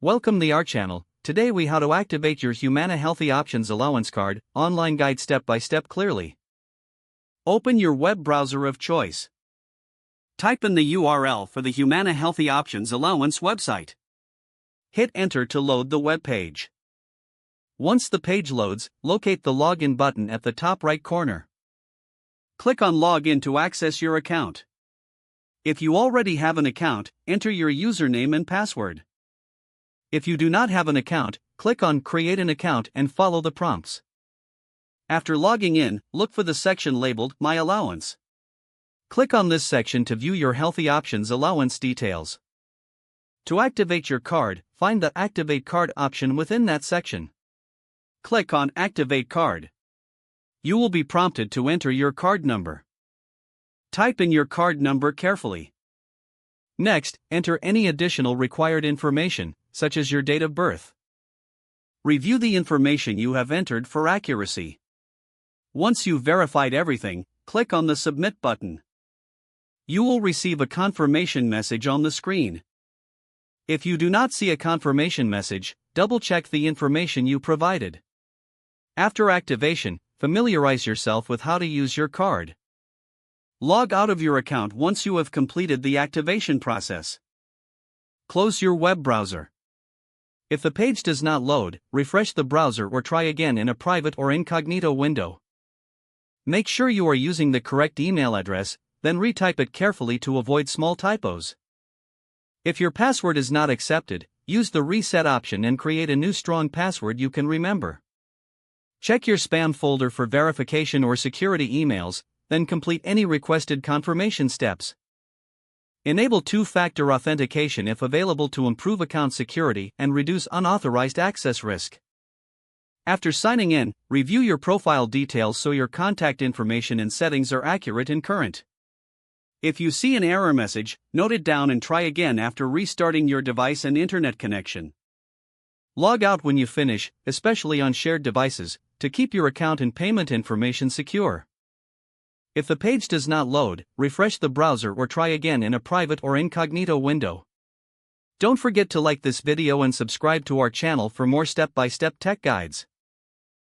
Welcome to our channel. Today we how to activate your Humana Healthy Options Allowance card, online guide step by step clearly. Open your web browser of choice. Type in the URL for the Humana Healthy Options Allowance website. Hit enter to load the web page. Once the page loads, locate the login button at the top right corner. Click on Login to access your account. If you already have an account, enter your username and password. If you do not have an account, click on Create an account and follow the prompts. After logging in, look for the section labeled My Allowance. Click on this section to view your Healthy Options Allowance details. To activate your card, find the Activate Card option within that section. Click on Activate Card. You will be prompted to enter your card number. Type in your card number carefully. Next, enter any additional required information, such as your date of birth. Review the information you have entered for accuracy. Once you've verified everything, click on the Submit button. You will receive a confirmation message on the screen. If you do not see a confirmation message, double-check the information you provided. After activation, familiarize yourself with how to use your card. Log out of your account once you have completed the activation process. Close your web browser. If the page does not load, refresh the browser or try again in a private or incognito window. Make sure you are using the correct email address, then retype it carefully to avoid small typos. If your password is not accepted, use the reset option and create a new strong password you can remember. Check your spam folder for verification or security emails, then complete any requested confirmation steps. Enable two-factor authentication if available to improve account security and reduce unauthorized access risk. After signing in, review your profile details so your contact information and settings are accurate and current. If you see an error message, note it down and try again after restarting your device and internet connection. Log out when you finish, especially on shared devices, to keep your account and payment information secure. If the page does not load, refresh the browser or try again in a private or incognito window. Don't forget to like this video and subscribe to our channel for more step-by-step tech guides.